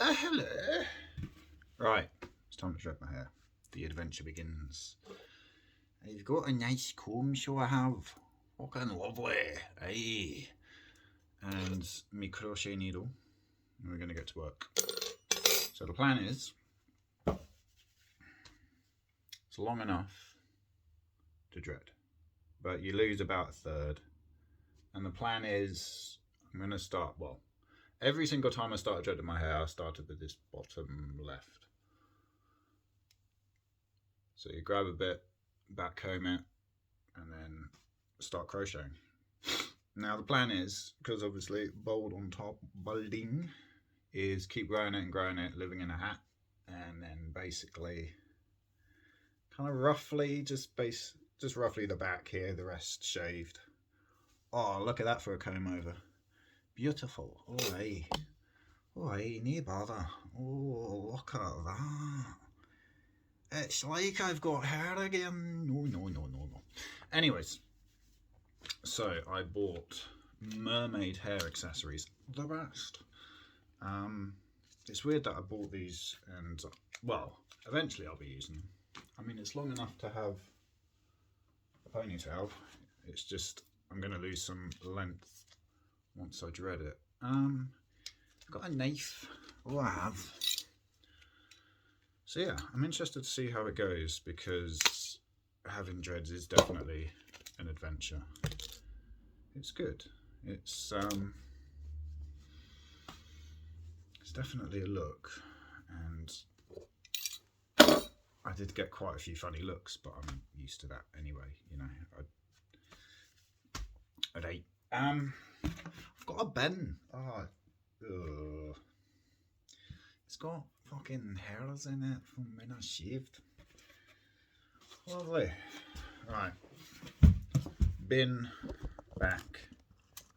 Hello. Right, it's time to thread my hair. The adventure begins. I've got a nice comb, so I have. Fucking lovely. Aye. And me crochet needle. And we're going to get to work. So the plan is, it's long enough to dread, but you lose about a third. And the plan is, I'm going to start, well, every single time I started dreading my hair, I started with this bottom left. So you grab a bit, back comb it, and then start crocheting. Now the plan is, because obviously bold on top, balding, is keep growing it and growing it, living in a hat, and then basically kind of roughly just roughly the back here, the rest shaved. Oh, look at that for a comb over. Beautiful. Oh, hey. Oh, hey, no bother. Oh, look at that. It's like I've got hair again. No. Anyways, so I bought mermaid hair accessories. The best. It's weird that I bought these and, well, eventually I'll be using them. I mean, it's long enough to have a ponytail. It's just, I'm going to lose some length once I dread it. I've got a knife. Oh, I have. So yeah, I'm interested to see how it goes because having dreads is definitely an adventure. It's good. It's definitely a look, and I did get quite a few funny looks, but I'm used to that anyway. You know, I'd hate. I've got a bin. It's got fucking hairs in it from when I shaved. Lovely. Right. Bin back.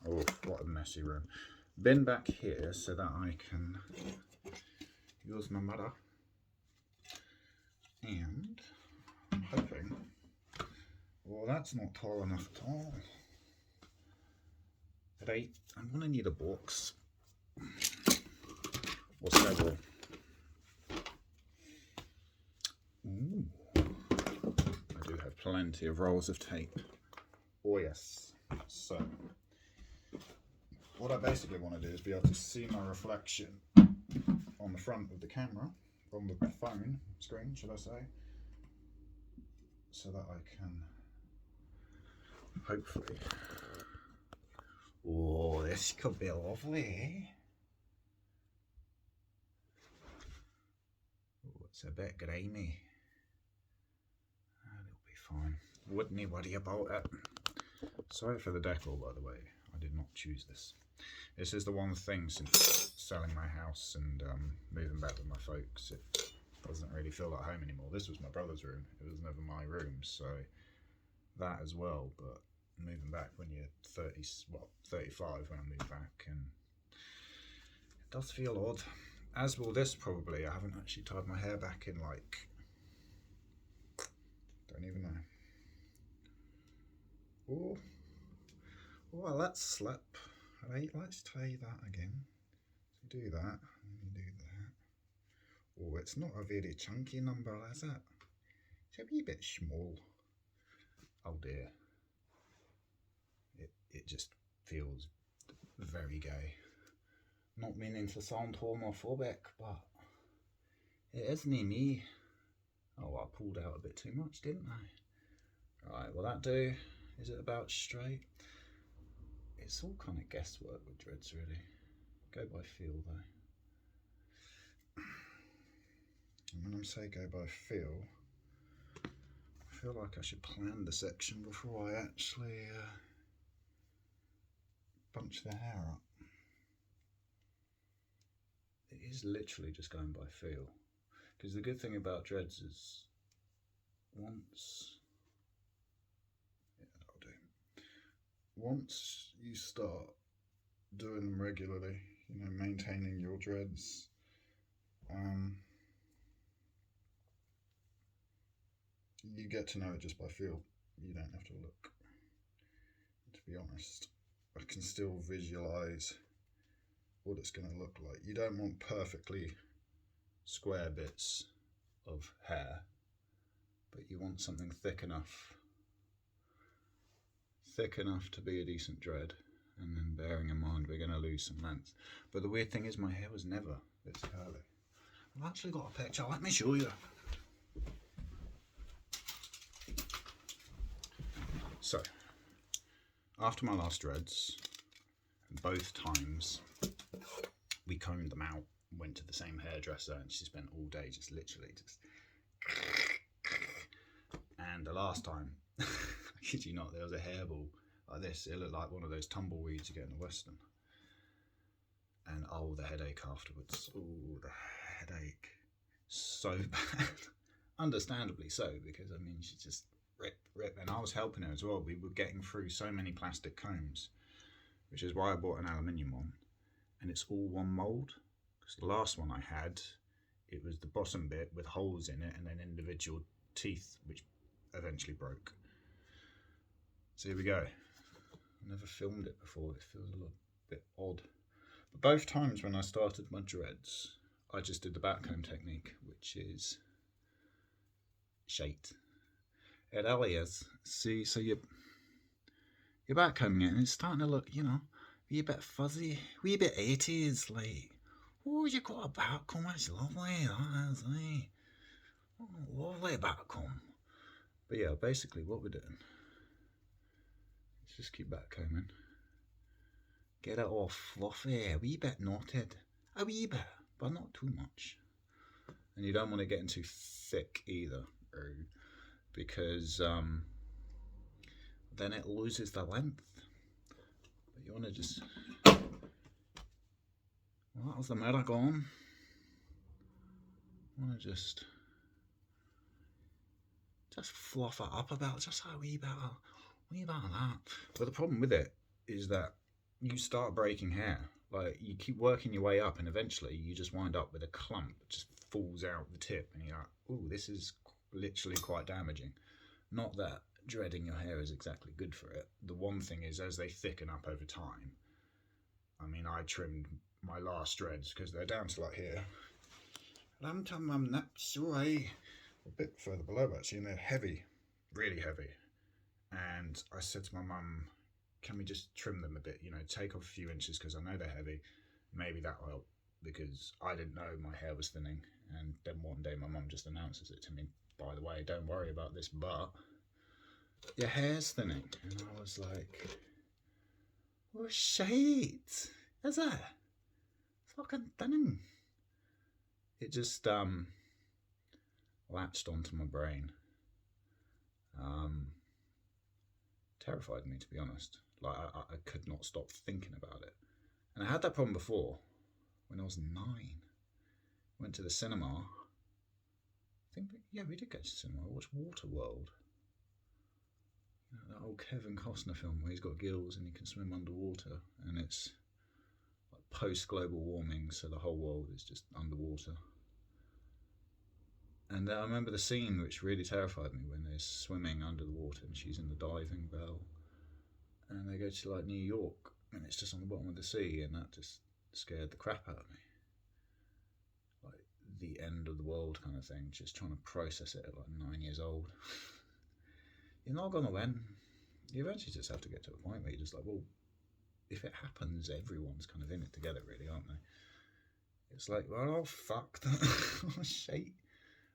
Oh, what a messy room. Bin back here so that I can use my mother. And I'm hoping. Well, that's not tall enough at all. Right, I'm going to need a box. Or several. Ooh. I do have plenty of rolls of tape. Oh yes. So, what I basically want to do is be able to see my reflection on the front of the camera, on the phone screen, should I say, so that I can hopefully. Oh, this could be lovely. Oh, it's a bit grimy. It'll be fine. Wouldn't worry about it. Sorry for the decor, by the way. I did not choose this. This is the one thing since selling my house and moving back with my folks. It doesn't really feel like home anymore. This was my brother's room. It was never my room, so that as well. But moving back when you're 30, well, 35 when I moved back, and it does feel odd. As will this probably. I haven't actually tied my hair back in like, don't even know. Oh, well, let's slip. Right, let's try that again. So do that, and do that. Oh, it's not a very chunky number, is it? It's a wee bit small. Oh dear. It just feels very gay. Not meaning to sound homophobic, but it isn't me. Oh, I pulled out a bit too much, didn't I? Right, will that do? Is it about straight? It's all kind of guesswork with dreads, really. Go by feel, though. And when I say go by feel, I feel like I should plan the section before I actually bunch the hair up. It is literally just going by feel. Because the good thing about dreads is once you start doing them regularly, you know, maintaining your dreads, you get to know it just by feel. You don't have to look. To be honest, I can still visualize what it's going to look like. You don't want perfectly square bits of hair, but you want something thick enough to be a decent dread. And then bearing in mind we're going to lose some length. But the weird thing is my hair was never this curly. I've actually got a picture, let me show you. So, after my last dreads, both times we combed them out, went to the same hairdresser, and she spent all day just literally just. And the last time, I kid you not, there was a hairball like this. It looked like one of those tumbleweeds you get in the Western. And oh, the headache afterwards. Oh, the headache. So bad. Understandably so, because I mean, she just rip. And I was helping her as well. We were getting through so many plastic combs, which is why I bought an aluminium one. And it's all one mould. Because the last one I had, it was the bottom bit with holes in it and then individual teeth, which eventually broke. So here we go. I never filmed it before. It feels a little bit odd. But both times when I started my dreads, I just did the backcomb technique, which is shite. It really is. See, so you're backcombing it and it's starting to look, you know, wee bit fuzzy, wee bit 80s, like, oh, you got a backcomb, that's lovely, that is, eh? Oh, lovely backcomb. But yeah, basically what we're doing, let's just keep backcombing. Get it all fluffy, a wee bit knotted, a wee bit, but not too much. And you don't want to get too thick either, because then it loses the length. But you want to just, well, that was the mirror gone. You want to just fluff it up a bit, just a wee bit of that. But the problem with it is that you start breaking hair. Like, you keep working your way up and eventually you just wind up with a clump that just falls out the tip and you're like, oh, this is literally quite damaging. Not that dreading your hair is exactly good for it. The one thing is, as they thicken up over time, I mean, I trimmed my last dreads because they're down to like here. And I'm telling my nips away. A bit further below actually, and they're heavy, really heavy. And I said to my mum, can we just trim them a bit, you know, take off a few inches because I know they're heavy. Maybe that'll help, because I didn't know my hair was thinning. And then one day my mum just announces it to me, by the way, don't worry about this, but your hair's thinning. And I was like, oh shit, is it? Fucking thinning. It just latched onto my brain. Terrified me, to be honest. Like, I could not stop thinking about it. And I had that problem before, when I was 9. Went to the cinema. I think, yeah, we did go to the cinema. I watched Waterworld. You know, that old Kevin Costner film where he's got gills and he can swim underwater. And it's like post-global warming, so the whole world is just underwater. And I remember the scene which really terrified me when they're swimming under the water and she's in the diving bell. And they go to like New York and it's just on the bottom of the sea, and that just scared the crap out of me. Like the end of the world kind of thing, just trying to process it at like 9 years old. You're not going to win. You eventually just have to get to a point where you're just like, well, if it happens, everyone's kind of in it together, really, aren't they? It's like, we're all fucked. Oh, shit.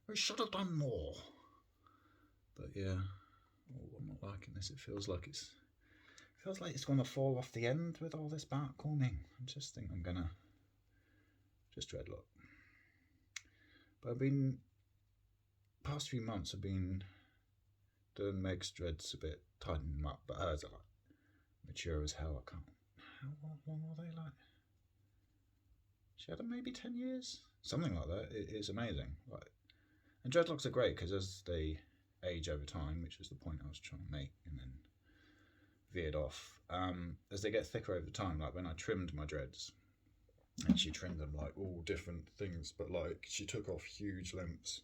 We should have done more. But yeah, oh, I'm not liking this. It feels like it's going to fall off the end with all this backcombing. I just think I'm going to just dreadlock. But past few months I've been doing Meg's dreads a bit, tightening them up, but hers are like mature as hell. I can't. How long are they like? She had them maybe 10 years? Something like that. It is amazing. Like, and dreadlocks are great because as they age over time, which was the point I was trying to make and then veered off, as they get thicker over time, like when I trimmed my dreads, and she trimmed them like all different things, but like she took off huge lengths,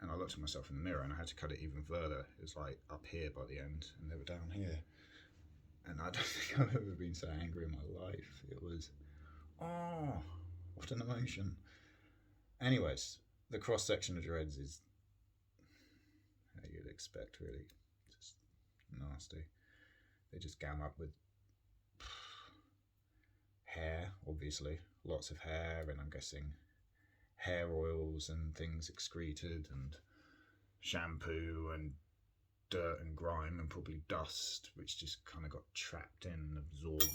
and I looked at myself in the mirror and I had to cut it even further. It was like up here by the end and they were down here. And I don't think I've ever been so angry in my life. It was Oh, what an emotion. Anyways, the cross section of dreads is how you'd expect, really. Just nasty. They just gam up with hair, obviously. Lots of hair, and I'm guessing hair oils and things excreted, and shampoo, and dirt and grime, and probably dust, which just kind of got trapped in and absorbed.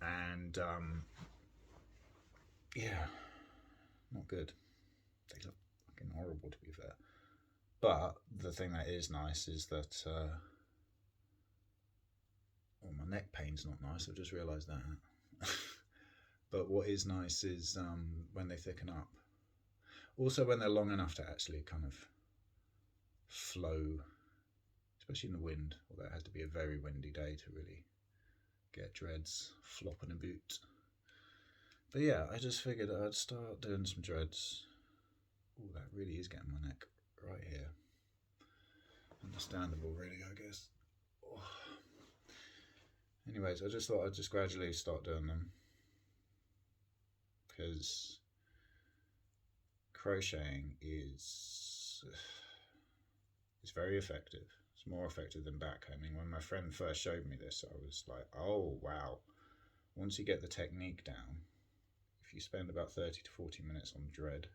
And yeah, not good. They look fucking horrible, to be fair. But the thing that is nice is that my neck pain's not nice. I've just realised that. But what is nice is when they thicken up. Also, when they're long enough to actually kind of flow, especially in the wind. Although it has to be a very windy day to really get dreads flopping a boot. But yeah, I just figured I'd start doing some dreads. Oh, that really is getting my neck right here. Understandable, really, I guess. Oh. Anyways, I just thought I'd just gradually start doing them, because crocheting is very effective. It's more effective than backcombing. When my friend first showed me this, I was like, oh wow. Once you get the technique down, if you spend about 30 to 40 minutes on dread,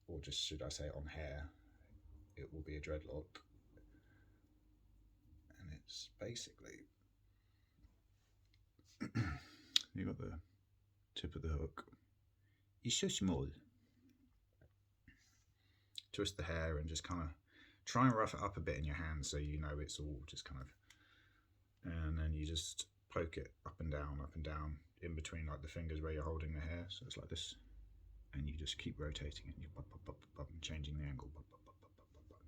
or just should I say on hair, it will be a dreadlock. And it's basically you got the tip of the hook. It's so small. Twist the hair and just kind of try and rough it up a bit in your hand so you know it's all just kind of, and then you just poke it up and down in between like the fingers where you're holding the hair, so it's like this, and you just keep rotating it, and you changing the angle,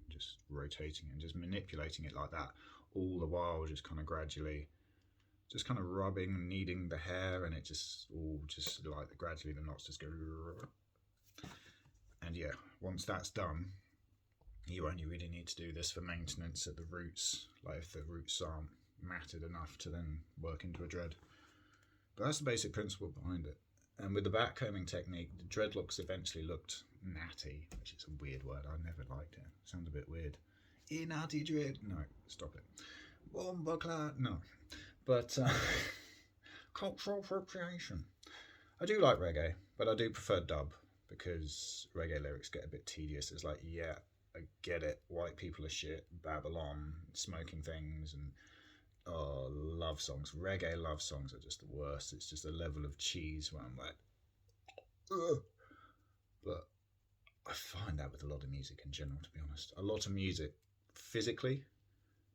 just rotating it and just manipulating it like that, all the while just kind of gradually just kind of rubbing and kneading the hair, and it just all just like gradually the knots just go. And yeah, once that's done, you only really need to do this for maintenance at the roots, like if the roots aren't matted enough to then work into a dread. But that's the basic principle behind it. And with the backcombing technique, the dreadlocks eventually looked natty, which is a weird word. I never liked it. It sounds a bit weird. Natty dread. No, stop it. Bombaclat. No. But cultural appropriation. I do like reggae, but I do prefer dub, because reggae lyrics get a bit tedious. It's like, yeah, I get it. White people are shit. Babylon, smoking things, and love songs. Reggae love songs are just the worst. It's just a level of cheese where I'm like, ugh. But I find that with a lot of music in general, to be honest. A lot of music physically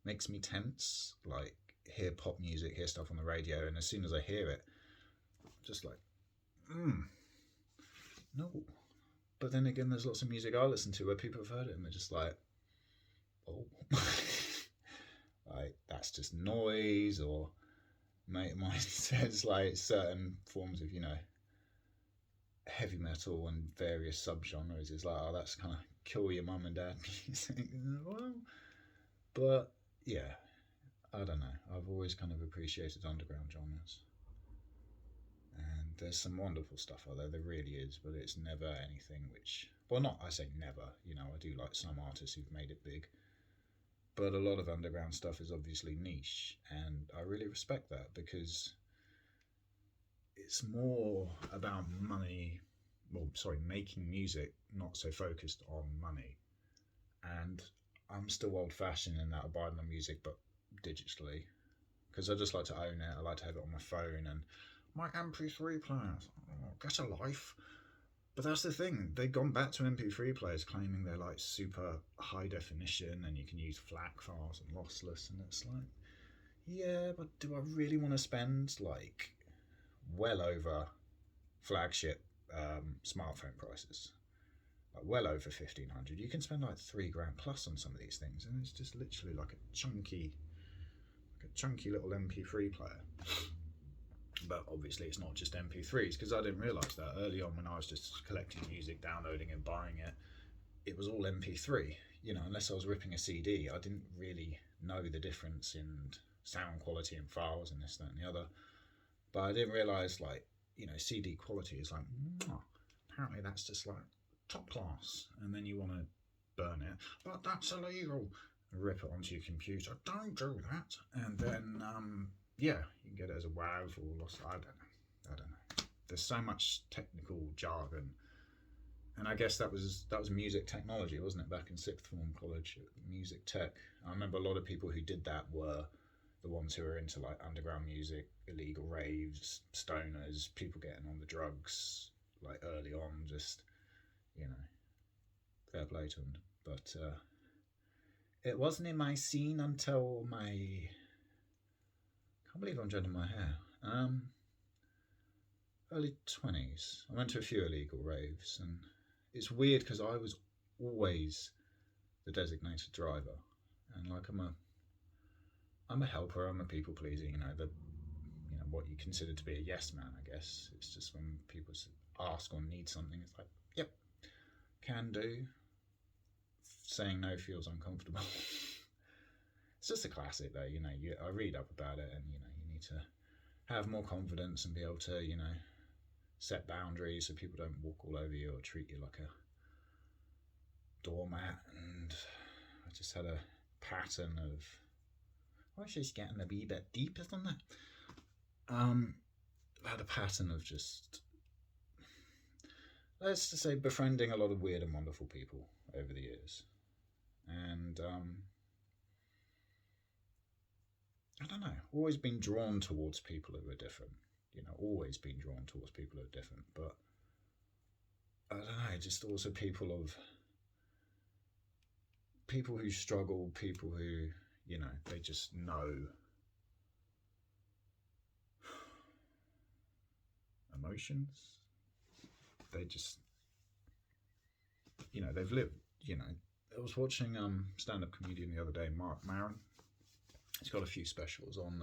makes me tense. Like, hear pop music, hear stuff on the radio, and as soon as I hear it, I'm just like, no. But then again, there's lots of music I listen to where people have heard it and they're just like, oh. Like, that's just noise. Or mate of mine says like certain forms of, heavy metal and various subgenres is like, oh, that's kind of kill your mum and dad music. Well, but yeah, I don't know. I've always kind of appreciated underground genres. And there's some wonderful stuff out there. There really is, but it's never anything which, well, not, I say never, I do like some artists who've made it big. But a lot of underground stuff is obviously niche, and I really respect that, because it's more about money, making music, not so focused on money. And I'm still old-fashioned in that I buy my music, but digitally, because I just like to own it. I like to have it on my phone and my MP3 players. Oh, get a life. But that's the thing. They've gone back to MP3 players, claiming they're like super high definition and you can use FLAC files and lossless. And it's like, yeah, but do I really want to spend like well over flagship smartphone prices? Like well over 1,500. You can spend like $3,000 plus on some of these things, and it's just literally like a chunky little MP3 player. But obviously it's not just MP3s, because I didn't realise that early on when I was just collecting music, downloading and buying it. It was all MP3, unless I was ripping a CD. I didn't really know the difference in sound quality and files and this, that and the other. But I didn't realize, like, CD quality is like, mwah, apparently that's just like top class. And then you want to burn it, but that's illegal. Rip it onto your computer. Don't do that. And then, yeah, you can get it as a WAV or lost. I don't know. I don't know. There's so much technical jargon, and I guess that was music technology, wasn't it? Back in sixth form college, music tech. I remember a lot of people who did that were the ones who were into like underground music, illegal raves, stoners, people getting on the drugs like early on. Just fair play to them. But it wasn't in my scene until my. I can't believe I'm dreading my hair. Early 20s. I went to a few illegal raves, and it's weird because I was always the designated driver, and like I'm a helper. I'm a people pleaser. What you consider to be a yes man. I guess it's just when people ask or need something, it's like, yep, can do. Saying no feels uncomfortable. It's just a classic, though. I read up about it, and you need to have more confidence and be able to, set boundaries so people don't walk all over you or treat you like a doormat. And I just had a pattern of. I was just getting a wee bit deep, isn't it? I had a pattern of just, let's just say, befriending a lot of weird and wonderful people over the years. And I don't know, always been drawn towards people who are different. Always been drawn towards people who are different. But I don't know, just also people who struggle, people who, they just know emotions. They just, they've lived, I was watching stand-up comedian the other day, Mark Maron. He's got a few specials on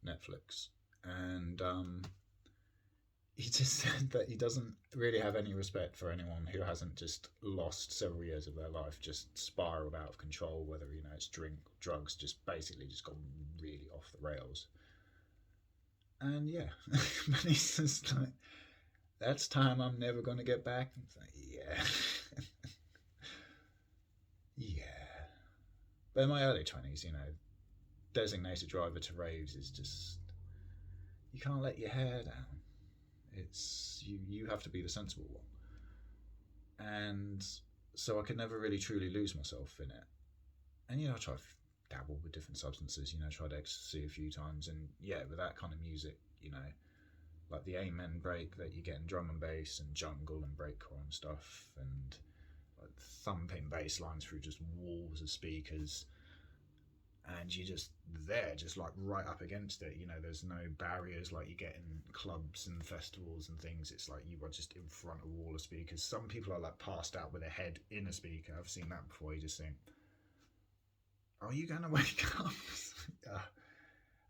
Netflix, and he just said that he doesn't really have any respect for anyone who hasn't just lost several years of their life, just spiraled out of control, whether it's drink, drugs, just basically just gone really off the rails. And yeah, but he's just like, that's time I'm never going to get back. It's like, yeah. Yeah. But in my early 20s, designated driver to raves is just, you can't let your hair down. It's, you have to be the sensible one. And so I could never really truly lose myself in it. And, I try to dabble with different substances, tried ecstasy a few times. And yeah, with that kind of music, like the amen break that you get in drum and bass and jungle and breakcore and stuff, and like thumping bass lines through just walls of speakers, and you just there, just like right up against it. There's no barriers like you get in clubs and festivals and things. It's like you are just in front of a wall of speakers. Some people are like passed out with their head in a speaker. I've seen that before. You just think, are you going to wake up?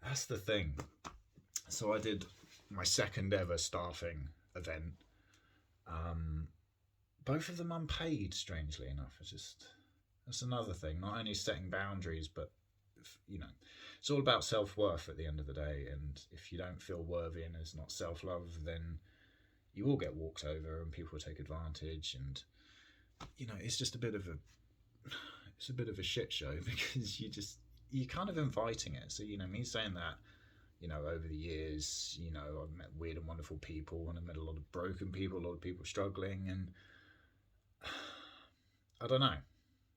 That's the thing. So I did my second ever staffing event. Both of them unpaid, strangely enough. That's another thing. Not only setting boundaries, but it's all about self-worth at the end of the day. And if you don't feel worthy and it's not self-love, then you will get walked over and people will take advantage. And it's just a bit of a shit show because you're kind of inviting it. So me saying that, over the years, I've met weird and wonderful people, and I've met a lot of broken people, a lot of people struggling, and I don't know.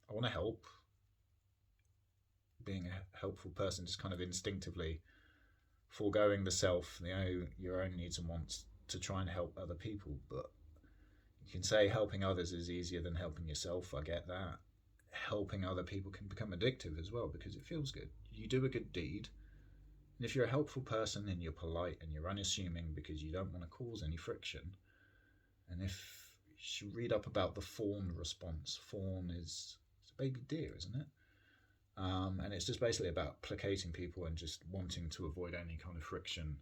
I want to help. Being a helpful person, just kind of instinctively foregoing the self, your own needs and wants to try and help other people. But you can say helping others is easier than helping yourself. I get that. Helping other people can become addictive as well because it feels good. You do a good deed. And if you're a helpful person and you're polite and you're unassuming because you don't want to cause any friction, and if you should read up about the fawn response. Fawn is a baby deer, isn't it? And it's just basically about placating people and just wanting to avoid any kind of friction.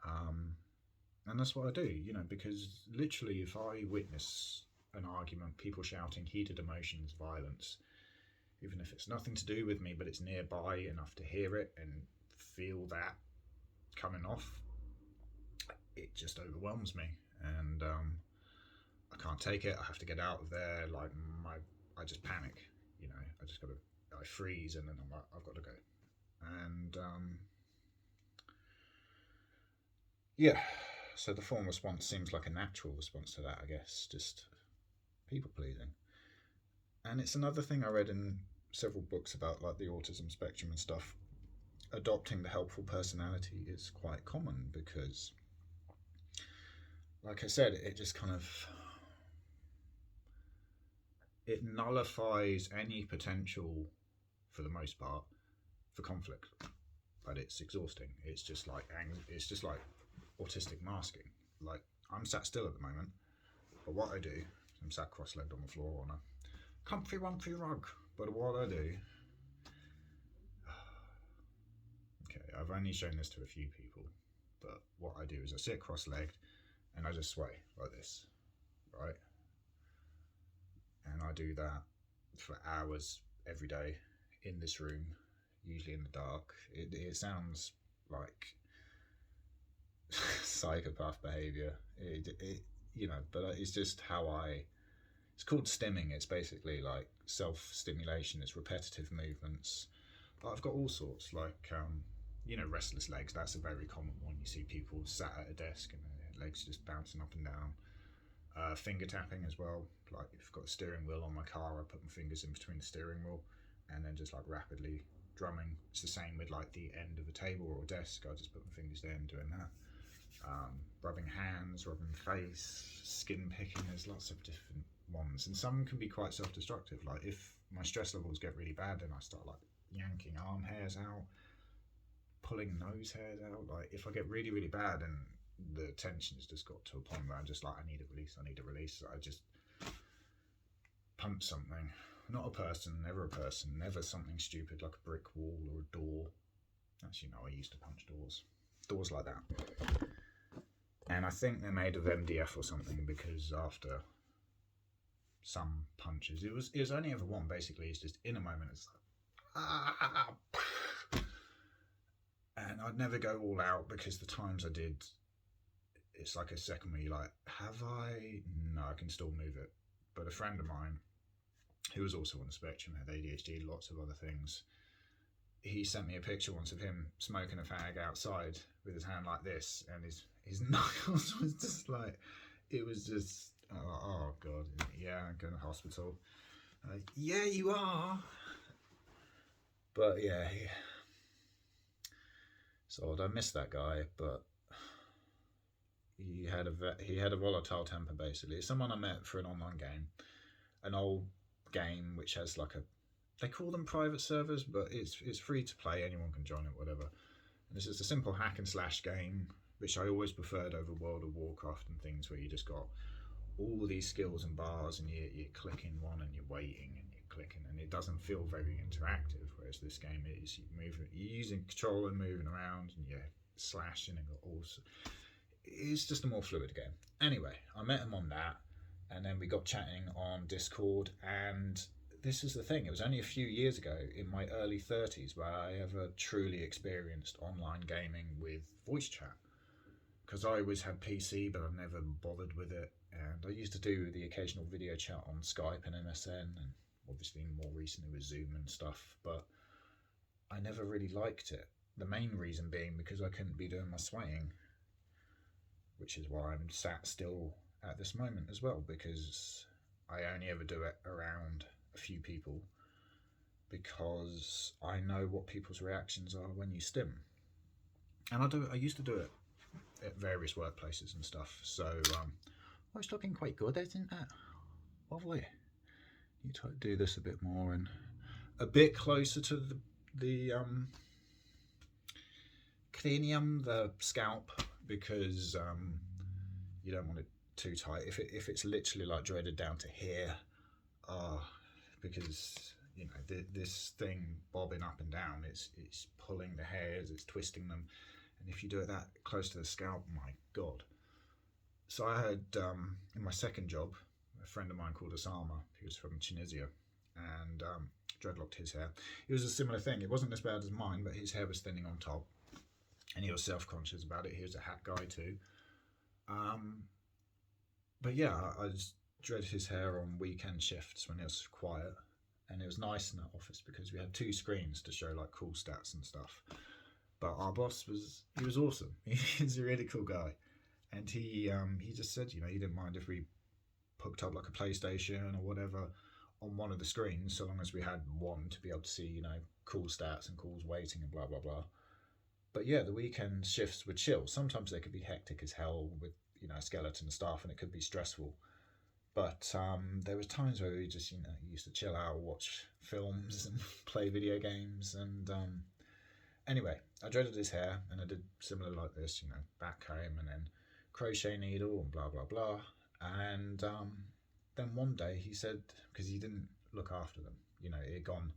And that's what I do, because literally if I witness an argument, people shouting, heated emotions, violence, even if it's nothing to do with me, but it's nearby enough to hear it and feel that coming off, it just overwhelms me, and I can't take it. I have to get out of there. Like I just panic. You know, I freeze, and then I'm like, I've got to go. And yeah, so the form response seems like a natural response to that, I guess, just people pleasing. And it's another thing I read in several books about like the autism spectrum and stuff. Adopting the helpful personality is quite common because, like I said, it just kind of it nullifies any potential, for the most part, for conflict. But it's exhausting. It's just like autistic masking. Like I'm sat still at the moment, but what I do, I'm sat cross-legged on the floor on a comfy, rumpy rug. But what I do, okay, I've only shown this to a few people, but what I do is I sit cross-legged and I just sway like this, right? And I do that for hours every day in this room, usually in the dark. It sounds like psychopath behavior. But it's just how I. It's called stimming. It's basically like self-stimulation. It's repetitive movements. But I've got all sorts, like restless legs. That's a very common one. You see people sat at a desk and their legs just bouncing up and down. Finger tapping as well. Like if I've got a steering wheel on my car, I put my fingers in between the steering wheel, and then just like rapidly drumming. It's the same with like the end of a table or a desk. I just put my fingers there and doing that. Rubbing hands, rubbing face, skin picking. There's lots of different ones, and some can be quite self-destructive. Like if my stress levels get really bad, then I start like yanking arm hairs out, pulling nose hairs out. Like if I get really, really bad and the tension's just got to a point where I'm just like, I need a release. I just punch something. Not a person, never something stupid like a brick wall or a door. Actually, no, I used to punch doors like that. And I think they're made of MDF or something, because after some punches, it was only ever one. Basically, it's just in a moment, it's like, ah, and I'd never go all out, because the times I did, it's like a second where you're like, have I? No, I can still move it. But a friend of mine, who was also on the spectrum, had ADHD, lots of other things. He sent me a picture once of him smoking a fag outside with his hand like this, and his knuckles was just like, it was just, oh God, yeah, I'm going to hospital. Yeah, you are. But yeah, so I miss that guy, but he had a volatile temper. Basically, it's someone I met for an online game, an old game which has like they call them private servers, but it's free to play. Anyone can join it, whatever. And this is a simple hack and slash game, which I always preferred over World of Warcraft and things where you just got all these skills and bars, and you're clicking one and you're waiting and you're clicking, and it doesn't feel very interactive. Whereas this game is you're using control and moving around, and you're slashing and also. It's just a more fluid game. Anyway, I met him on that, and then we got chatting on Discord, and this is the thing, it was only a few years ago, in my early 30s, where I ever truly experienced online gaming with voice chat. Because I always had PC, but I never bothered with it. And I used to do the occasional video chat on Skype and MSN, and obviously more recently with Zoom and stuff, but I never really liked it. The main reason being because I couldn't be doing my swaying, which is why I'm sat still at this moment as well, because I only ever do it around a few people, because I know what people's reactions are when you stim. And I used to do it at various workplaces and stuff. So it's looking quite good, isn't it? Lovely. You try to do this a bit more and a bit closer to the cranium, the scalp, because you don't want it too tight. If it's literally like dreaded down to here, because this thing bobbing up and down, it's pulling the hairs, it's twisting them, and if you do it that close to the scalp, my God. So I had in my second job, a friend of mine called Osama. He was from Tunisia, and dreadlocked his hair. It was a similar thing. It wasn't as bad as mine, but his hair was thinning on top, and he was self-conscious about it. He was a hat guy too. Um, but yeah, I just dreaded his hair on weekend shifts when it was quiet. And it was nice in that office because we had two screens to show like cool stats and stuff. But our boss was awesome. He's a really cool guy, and he just said, he didn't mind if we hooked up like a PlayStation or whatever on one of the screens, so long as we had one to be able to see, cool stats and calls waiting and blah blah blah. But yeah, the weekend shifts were chill. Sometimes they could be hectic as hell with skeleton staff, and it could be stressful. But there was times where we just used to chill out, watch films, and play video games. And anyway, I dreaded his hair, and I did similar like this, back home, and then crochet needle and blah blah blah. And then one day he said, because he didn't look after them, it had gone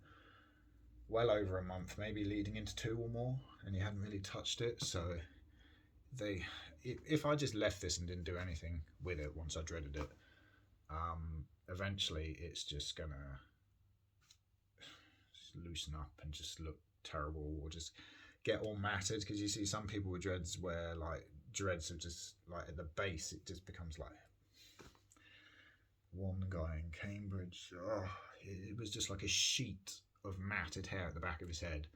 well over a month, maybe leading into 2 or more, and he hadn't really touched it. So they, if I just left this and didn't do anything with it once I dreaded it, eventually it's just gonna loosen up and just look terrible, or just get all matted. Because you see some people with dreads where like dreads are just like at the base, it just becomes like, one guy in Cambridge, it was just like a sheet of matted hair at the back of his head,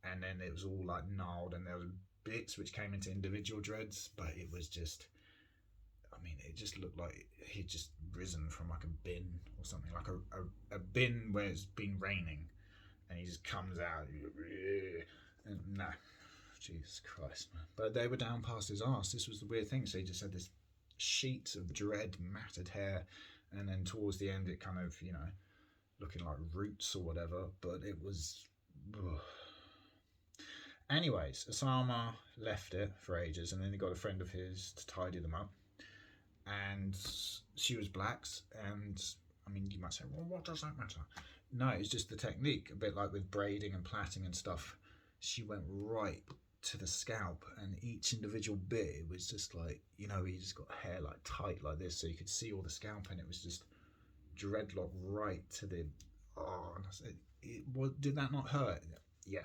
and then it was all like gnarled, and there was bits which came into individual dreads, but it was just, it just looked like he'd just risen from like a bin or something, like a bin where it's been raining, and he just comes out, and nah, Jesus Christ, man. But they were down past his arse. This was the weird thing. So he just had this sheet of dread matted hair, and then towards the end it kind of, looking like roots or whatever, but it was... Ugh. Anyways, Osama left it for ages, and then he got a friend of his to tidy them up, and she was blacks, and you might say, well, what does that matter? No, it's just the technique, a bit like with braiding and plaiting and stuff. She went right to the scalp, and each individual bit, it was just like, he just got hair like tight like this, so you could see all the scalp, and it was just dreadlock right to the... Oh, and I said, did that not hurt? Yeah.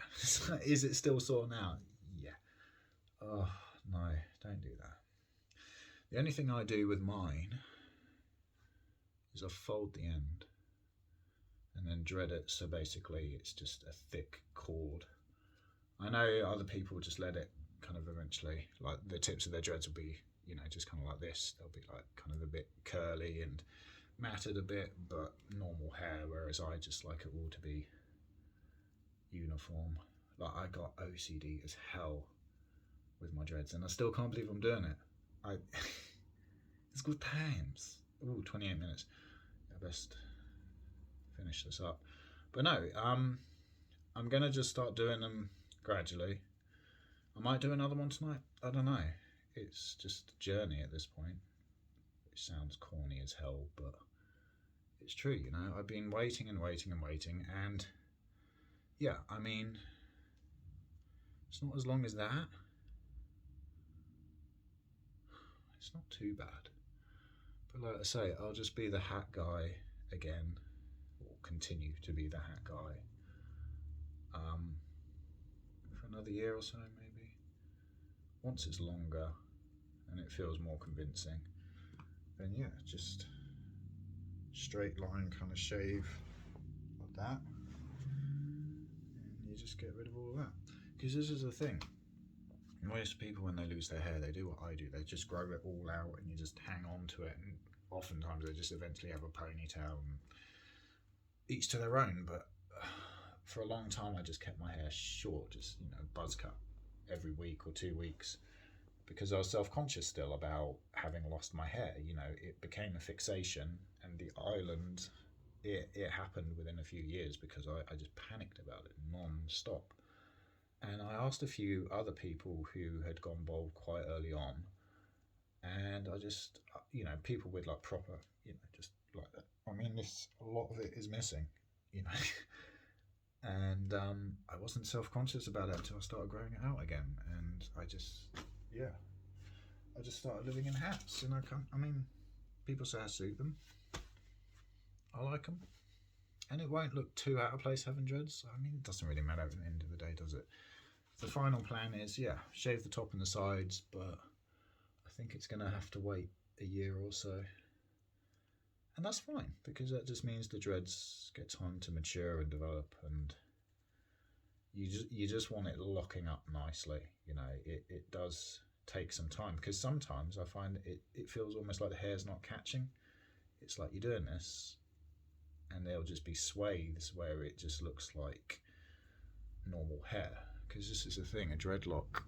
Is it still sore now? Yeah. Oh, no, don't do that. The only thing I do with mine is I fold the end and then dread it, so basically it's just a thick cord. I know other people just let it kind of eventually, like the tips of their dreads will be, just kind of like this. They'll be like kind of a bit curly and matted a bit, but normal hair, whereas I just like it all to be uniform. Like, I got OCD as hell with my dreads, and I still can't believe I'm doing it. It's good times. Ooh, 28 minutes. I best finish this up. But no, I'm gonna just start doing them gradually. I might do another one tonight. I don't know. It's just a journey at this point. It sounds corny as hell, but it's true, I've been waiting and waiting and waiting, and yeah, it's not as long as that. It's not too bad. But like I say, I'll just be the hat guy again, or continue to be the hat guy, for another year or so, maybe. Once it's longer and it feels more convincing, then yeah, just straight line kind of shave like that, and you just get rid of all of that. Because this is the thing, most people, when they lose their hair, they do what I do. They just grow it all out, and you just hang on to it, and oftentimes they just eventually have a ponytail, and each to their own. But for a long time I just kept my hair short, just buzz cut every week or 2 weeks, because I was self-conscious still about having lost my hair. It became a fixation, and the island, it happened within a few years, because I just panicked about it non-stop. And I asked a few other people who had gone bald quite early on, and I just, people with like proper, just like that. A lot of it is missing, and I wasn't self-conscious about it until I started growing it out again, and I just started living in hats, and people say I suit them. I like them, and it won't look too out of place having dreads. It doesn't really matter at the end of the day, does it? The final plan is, shave the top and the sides, but I think it's going to have to wait a year or so. And that's fine, because that just means the dreads get time to mature and develop, and you just want it locking up nicely. It does take some time, because sometimes I find it feels almost like the hair's not catching. It's like you're doing this and there'll just be swathes where it just looks like normal hair. Because this is the thing, a dreadlock,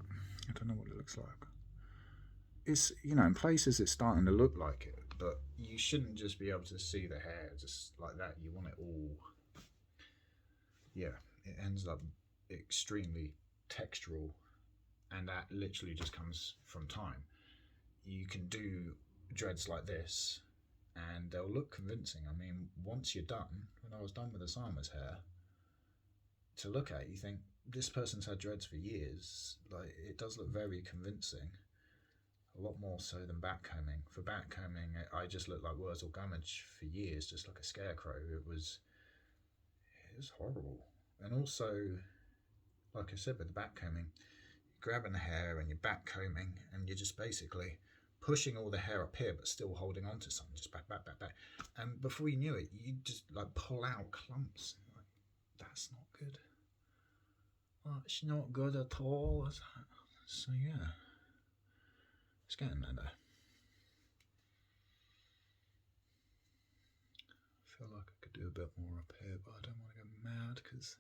I don't know what it looks like. It's, in places it's starting to look like it, but you shouldn't just be able to see the hair just like that. You want it all, it ends up extremely textural, and that literally just comes from time. You can do dreads like this and they'll look convincing. I mean, once you're done, when I was done with Osama's hair, to look at, you think, this person's had dreads for years. Like, it does look very convincing. A lot more so than backcombing. For backcombing, I just looked like Wurzel Gummidge for years, just like a scarecrow. It was horrible. And also, like I said, with the backcombing, you're grabbing the hair and you're backcombing, and you're just basically pushing all the hair up here, but still holding on to some, just back. And before you knew it, you just like pull out clumps. Like, that's not good. That's not good at all. So yeah, it's getting there. I feel like I could do a bit more up here, but I don't want to get mad because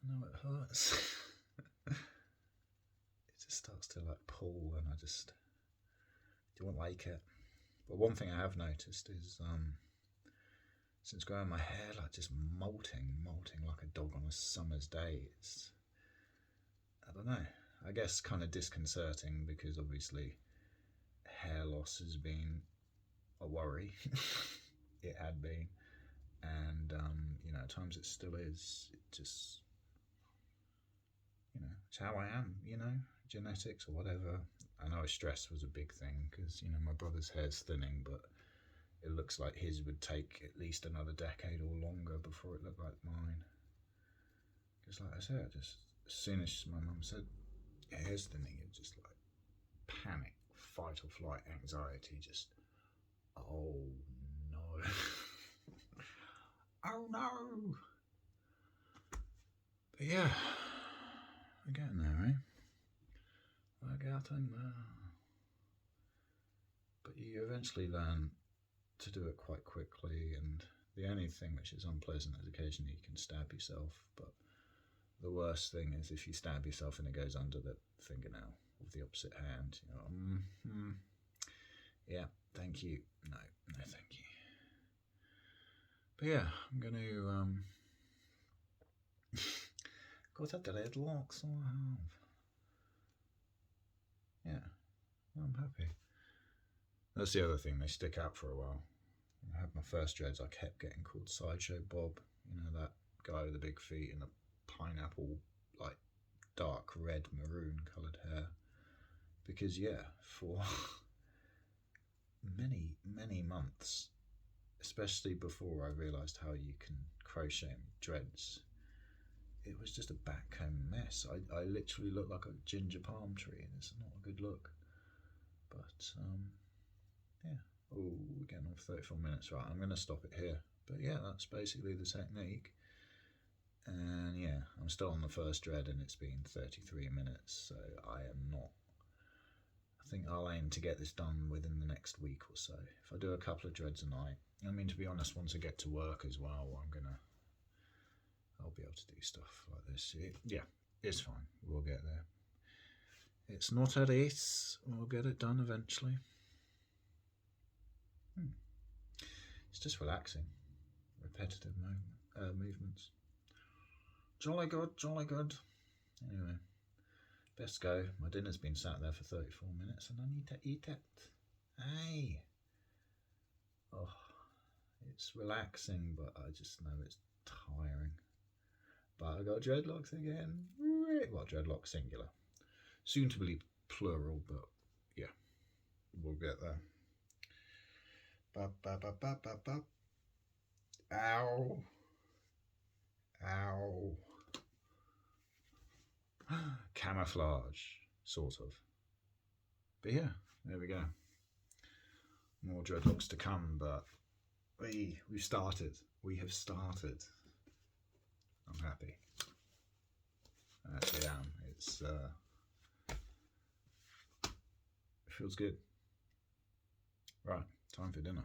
I know it hurts. It just starts to like pull, and I just don't like it. But one thing I have noticed is since growing my hair, like just molting like a dog on a summer's day, it's, I don't know, I guess kind of disconcerting, because obviously hair loss has been a worry. It had been, and at times it still is. It just, it's how I am, genetics or whatever. I know stress was a big thing, because my brother's hair's thinning, but it looks like his would take at least another decade or longer before it looked like mine. Because like I said, just as soon as my mum said hair's thinning, it just like panic, fight or flight, anxiety, just, oh no. Oh no. But yeah, we're getting there, eh? We're getting there. But you eventually learn to do it quite quickly, and the only thing which is unpleasant is occasionally you can stab yourself, but the worst thing is if you stab yourself and it goes under the fingernail of the opposite hand. Yeah, thank you. No, thank you. But yeah, I'm going to got a dreadlocks I have. Yeah, I'm happy. That's the other thing, they stick out for a while. I had my first dreads, I kept getting called Sideshow Bob. That guy with the big feet and the pineapple, like dark red maroon coloured hair. Because for many months, especially before I realised how you can crochet dreads, it was just a backcomb mess. I literally looked like a ginger palm tree, and it's not a good look. But yeah. Oh, we're getting off 34 minutes. Right, I'm going to stop it here. But yeah, that's basically the technique. And yeah, I'm still on the first dread, and it's been 33 minutes, so I think I'll aim to get this done within the next week or so. If I do a couple of dreads a night, to be honest, once I get to work as well, I'll be able to do stuff like this. It's fine. We'll get there. It's not a race. We'll get it done eventually. It's just relaxing. Repetitive movements. Jolly good. Anyway, best go. My dinner's been sat there for 34 minutes and I need to eat it. Hey! Oh, it's relaxing, but I just know it's tiring. But I got dreadlocks again. Well, dreadlocks singular. Soon to be plural, but yeah, we'll get there. Ow. Camouflage, sort of. But yeah, there we go. More dreadlocks to come, but we've started. We have started. I'm happy. I actually am. It feels good. Right, time for dinner.